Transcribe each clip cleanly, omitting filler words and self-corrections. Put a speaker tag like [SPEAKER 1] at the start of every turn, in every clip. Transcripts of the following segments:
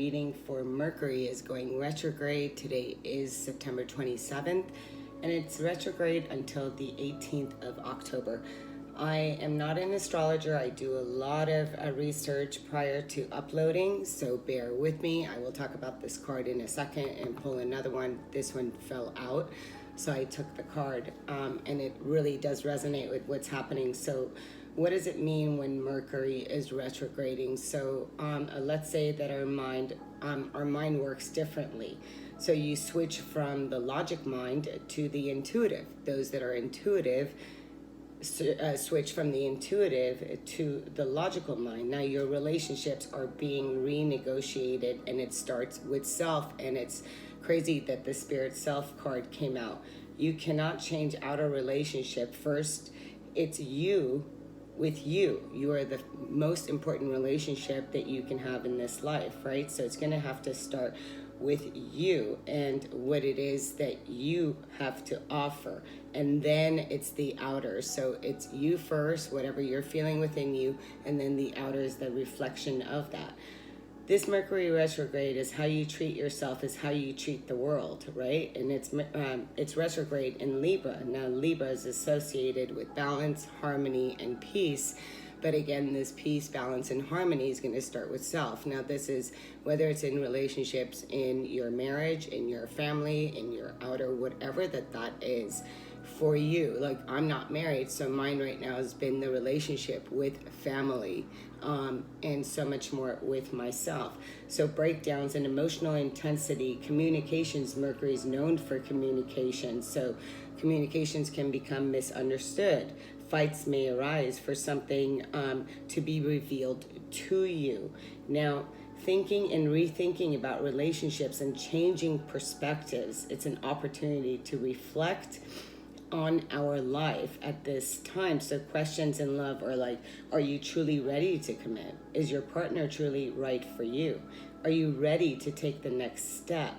[SPEAKER 1] reading for Mercury is going retrograde. Today is September 27th, and it's retrograde until the 18th of October. I am not an astrologer. I do a lot of research prior to uploading, so bear with me. I will talk about this card in a second and pull another one. This one fell out, so I took the card, and it really does resonate with what's happening. So what does it mean when Mercury is retrograding? So let's say that our mind works differently. So you switch from the logic mind to the intuitive. Those that are intuitive switch from the intuitive to the logical mind. Now your relationships are being renegotiated, and it starts with self, and it's crazy that the Spirit Self card came out. You cannot change out a relationship. First, it's you with you. You are the most important relationship that you can have in this life, right? So it's going to have to start with you and what it is that you have to offer, and then it's the outer. So it's you first, whatever you're feeling within you, and then the outer is the reflection of that. This Mercury retrograde is how you treat yourself, is how you treat the world, right? And it's retrograde in Libra. Now Libra is associated with balance, harmony, and peace. But again, this peace, balance, and harmony is going to start with self. Now this is whether it's in relationships, in your marriage, in your family, in your outer, whatever that is for you. Like, I'm not married, so mine right now has been the relationship with family, and so much more with myself. So breakdowns and emotional intensity, communications. Mercury is known for communication, so communications can become misunderstood. Fights may arise for something to be revealed to you. Now, thinking and rethinking about relationships and changing perspectives, it's an opportunity to reflect on our life at this time. So questions in love are like, are you truly ready to commit? Is your partner truly right for you? Are you ready to take the next step?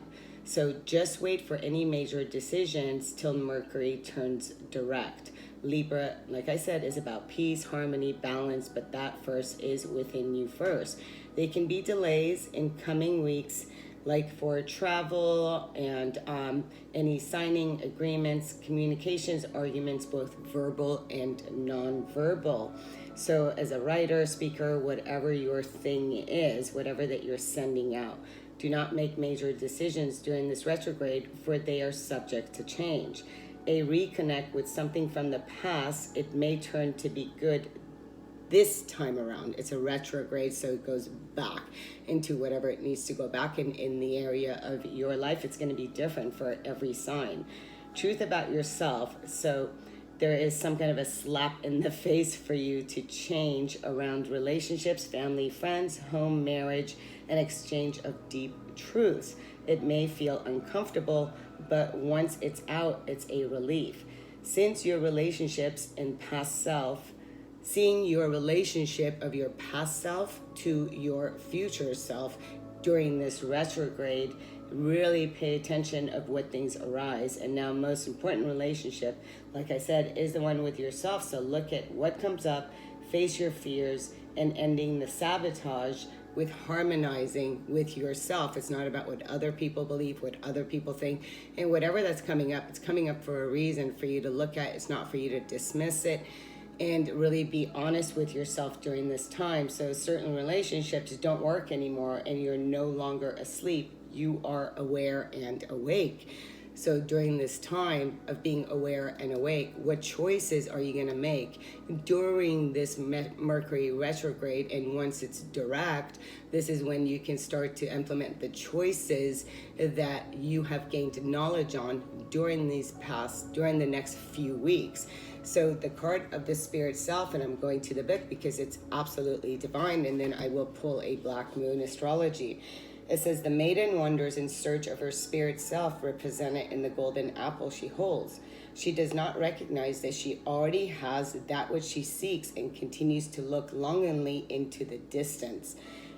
[SPEAKER 1] So just wait for any major decisions till Mercury turns direct. Libra, like I said, is about peace, harmony, balance, but that first is within you first. There can be delays in coming weeks, like for travel and any signing agreements, communications, arguments, both verbal and non-verbal. So as a writer, speaker, whatever your thing is, whatever that you're sending out, do not make major decisions during this retrograde, for they are subject to change. A reconnect with something from the past, it may turn to be good this time around. It's a retrograde, so it goes back into whatever it needs to go back in the area of your life. It's going to be different for every sign. Truth about yourself. So there is some kind of a slap in the face for you to change around relationships, family, friends, home, marriage, and exchange of deep truths. It may feel uncomfortable, but once it's out, it's a relief. Since your relationships and past self, seeing your relationship of your past self to your future self during this retrograde, really pay attention of what things arise. And now, most important relationship, like I said, is the one with yourself. So look at what comes up, face your fears, and ending the sabotage with harmonizing with yourself. It's not about what other people believe, what other people think, and whatever that's coming up, it's coming up for a reason for you to look at. It's not for you to dismiss it, and really be honest with yourself during this time. So certain relationships don't work anymore, and you're no longer asleep. You are aware and awake. So during this time of being aware and awake, what choices are you going to make during this Mercury retrograde? And once it's direct, this is when you can start to implement the choices that you have gained knowledge on during the next few weeks. So the card of the Spirit Self, and I'm going to the book because it's absolutely divine, and then I will pull a Black Moon astrology. It says, the maiden wanders in search of her spirit self, represented in the golden apple she holds. She does not recognize that she already has that which she seeks, and continues to look longingly into the distance.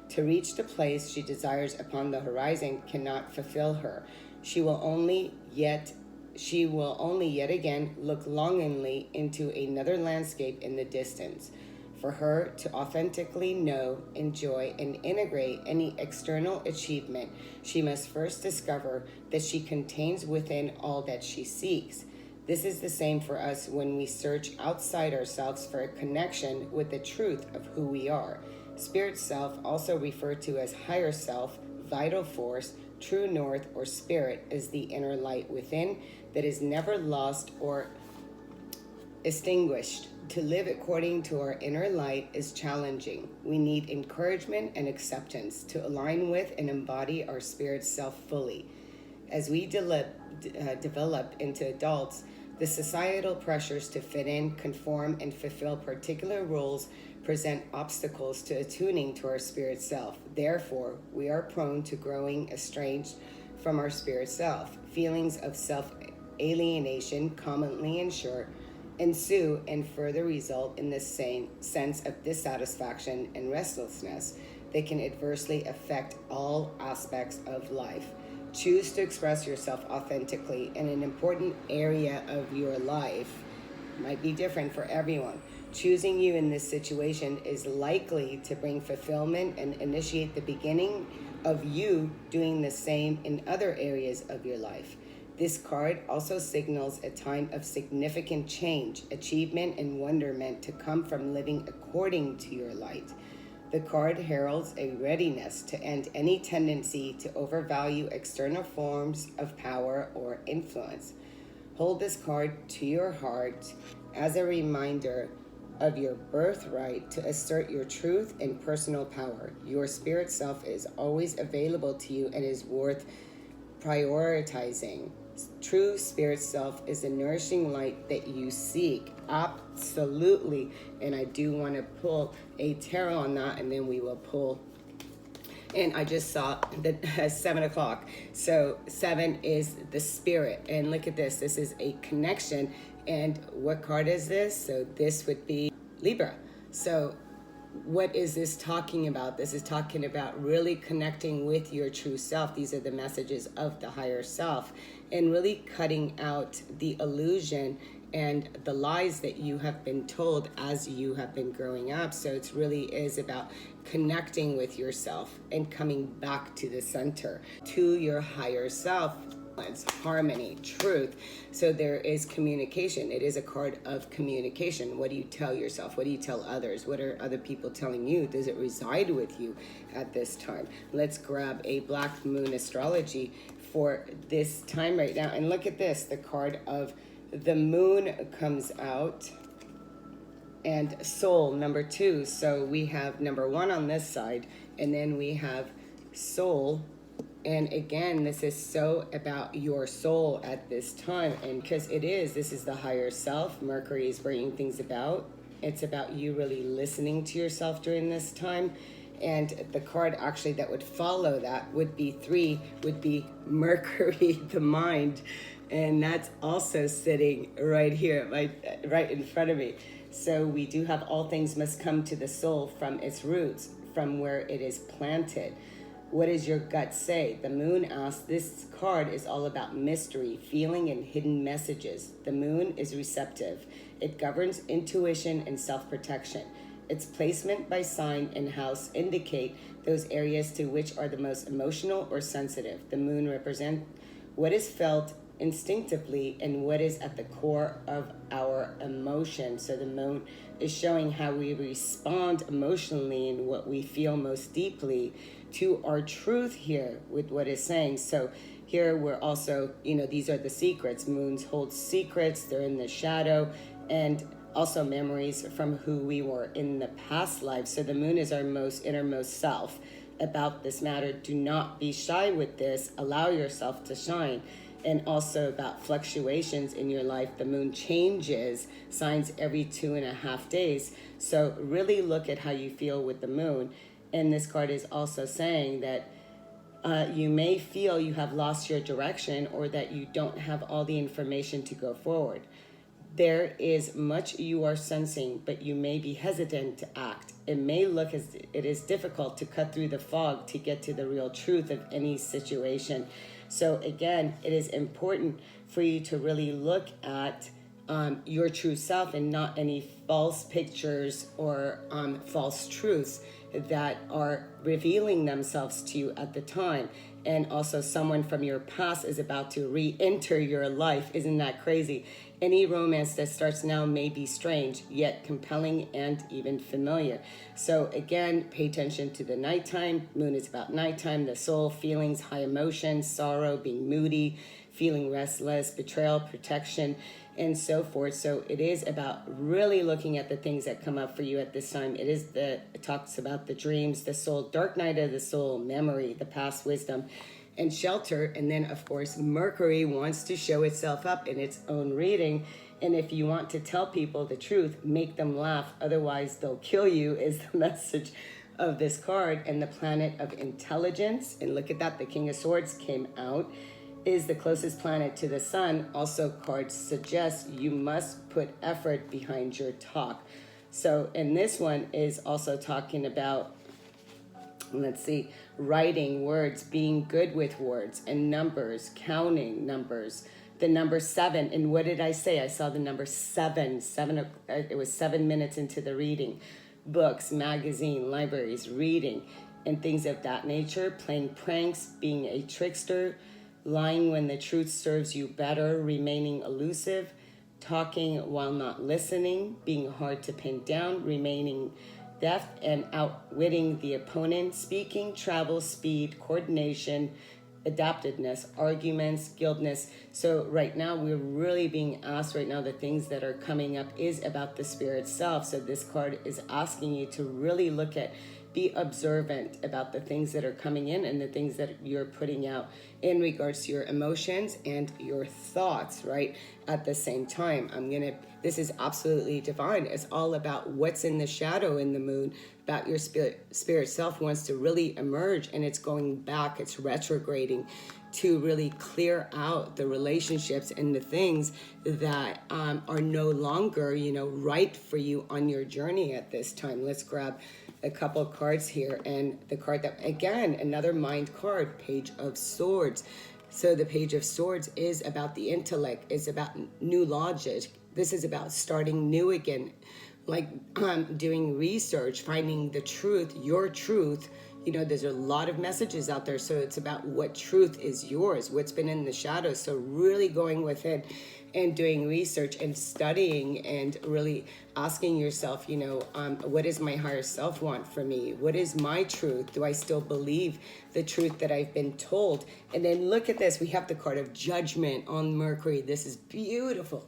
[SPEAKER 1] To reach the place she desires upon the horizon cannot fulfill her. She will only yet again look longingly into another landscape in the distance. For her to authentically know, enjoy, and integrate any external achievement, she must first discover that she contains within all that she seeks. This is the same for us when we search outside ourselves for a connection with the truth of who we are. Spirit self, also referred to as higher self, vital force, true north, or spirit, is the inner light within that is never lost or extinguished. To live according to our inner light is challenging. We need encouragement and acceptance to align with and embody our spirit self fully. As we develop into adults, the societal pressures to fit in, conform, and fulfill particular roles present obstacles to attuning to our spirit self. Therefore, we are prone to growing estranged from our spirit self. Feelings of self-alienation commonly ensue and further result in the same sense of dissatisfaction and restlessness that can adversely affect all aspects of life. Choose to express yourself authentically in an important area of your life. Might be different for everyone. Choosing you in this situation is likely to bring fulfillment and initiate the beginning of you doing the same in other areas of your life. This card also signals a time of significant change, achievement, and wonderment to come from living according to your light. The card heralds a readiness to end any tendency to overvalue external forms of power or influence. Hold this card to your heart as a reminder of your birthright to assert your truth and personal power. Your spirit self is always available to you and is worth prioritizing. True spirit self is the nourishing light that you seek. Absolutely. And I do want to pull a tarot on that, and then we will pull. And I just saw that 7 o'clock. So 7 is the spirit. And look at this. This is a connection. And what card is this? So this would be Libra. So what is this talking about? This is talking about really connecting with your true self. These are the messages of the higher self, and really cutting out the illusion and the lies that you have been told as you have been growing up. So it really is about connecting with yourself and coming back to the center, to your higher self. Harmony, truth. So there is communication. It is a card of communication. What do you tell yourself? What do you tell others? What are other people telling you? Does it reside with you at this time? Let's grab a Black Moon astrology for this time right now. And look at this. The card of the moon comes out, and soul, number 2. So we have number 1 on this side, and then we have soul. And again, this is so about your soul at this time. And because this is the higher self. Mercury is bringing things about. It's about you really listening to yourself during this time. And the card actually that would follow that would be 3, would be Mercury, the mind. And that's also sitting right here, right in front of me. So we do have all things must come to the soul from its roots, from where it is planted. What does your gut say? The moon asks, this card is all about mystery, feeling, and hidden messages. The moon is receptive. It governs intuition and self-protection. Its placement by sign and house indicate those areas to which are the most emotional or sensitive. The moon represents what is felt instinctively and what is at the core of our emotion. So the moon is showing how we respond emotionally and what we feel most deeply to our truth here with what is saying. So here we're also, these are the secrets. Moons hold secrets. They're in the shadow, and also memories from who we were in the past life. So the moon is our most innermost self about this matter. Do not be shy with this. Allow yourself to shine. And also about fluctuations in your life. The moon changes signs every 2.5 days. So really look at how you feel with the moon. And this card is also saying that you may feel you have lost your direction, or that you don't have all the information to go forward. There is much you are sensing, but you may be hesitant to act. It may look as it is difficult to cut through the fog to get to the real truth of any situation. So again, it is important for you to really look at your true self and not any false pictures or false truths that are revealing themselves to you at the time. And also someone from your past is about to re-enter your life. Isn't that crazy? Any romance that starts now may be strange, yet compelling and even familiar. So again, pay attention to the nighttime. Moon is about nighttime, the soul, feelings, high emotions, sorrow, being moody, feeling restless, betrayal, protection, and so forth. So it is about really looking at the things that come up for you at this time. It talks about the dreams, the soul, dark night of the soul, memory, the past, wisdom, and shelter. And then of course, Mercury wants to show itself up in its own reading. And if you want to tell people the truth, make them laugh, otherwise they'll kill you, is the message of this card. And the planet of intelligence, and look at that, the King of Swords came out, is the closest planet to the sun. Also, cards suggest you must put effort behind your talk. So, and this one is also talking about, let's see, writing words, being good with words and numbers, counting numbers. The number 7, and what did I say? I saw the number 7. It was 7 minutes into the reading. Books, magazine, libraries, reading, and things of that nature. Playing pranks, being a trickster, lying when the truth serves you better, remaining elusive, talking while not listening, being hard to pin down, remaining deaf and outwitting the opponent, speaking, travel, speed, coordination, adaptiveness, arguments, guildness. So right now we're really being asked right now, the things that are coming up is about the spirit self. So this card is asking you to really look at, be observant about the things that are coming in and the things that you're putting out in regards to your emotions and your thoughts, right? At the same time, this is absolutely divine. It's all about what's in the shadow in the moon, about your spirit self wants to really emerge, and it's going back, it's retrograding to really clear out the relationships and the things that are no longer, right for you on your journey at this time. Let's grab a couple of cards here, and the card that, again, another mind card, Page of Swords. So the Page of Swords is about the intellect, it's about new logic. This is about starting new again, like doing research, finding the truth, your truth. There's a lot of messages out there, so it's about what truth is yours, what's been in the shadows. So really going within and doing research and studying and really asking yourself, what does my higher self want for me? What is my truth? Do I still believe the truth that I've been told? And then look at this. We have the card of Judgment on Mercury. This is beautiful.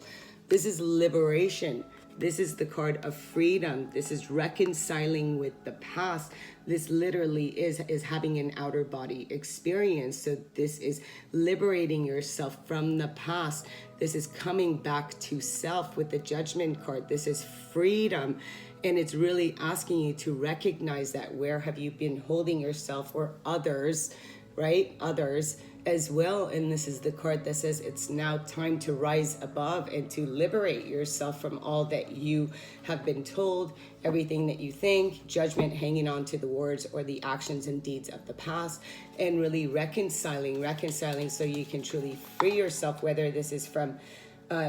[SPEAKER 1] This is liberation. This is the card of freedom. This is reconciling with the past. This literally is having an outer body experience. So this is liberating yourself from the past. This is coming back to self with the Judgment card. This is freedom. And it's really asking you to recognize that. Where have you been holding yourself or others, right? Others as well. And this is the card that says it's now time to rise above and to liberate yourself from all that you have been told, everything that you think, judgment, hanging on to the words or the actions and deeds of the past, and really reconciling so you can truly free yourself, whether this is from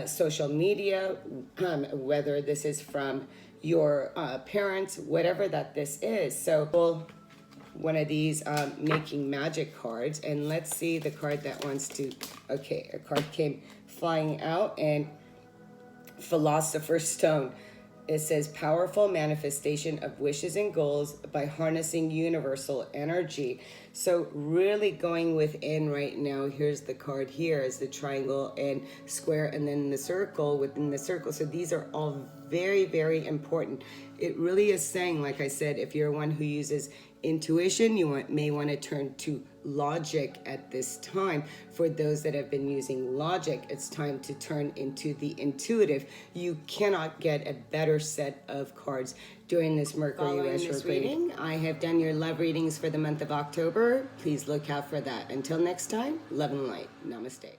[SPEAKER 1] social media, whether this is from your parents, whatever that this is. So one of these making magic cards, and let's see the card that wants to, okay, a card came flying out, and Philosopher's Stone. It says powerful manifestation of wishes and goals by harnessing universal energy. So really going within right now. Here's the card here is the triangle and square, and then the circle within the circle. So these are all very, very important. It really is saying, like I said, if you're one who uses intuition, you may want to turn to logic at this time. For those that have been using logic, it's time to turn into the intuitive. You cannot get a better set of cards during this Mercury retrograde reading. I have done your love readings for the month of October. Please look out for that. Until next time, love and light. Namaste.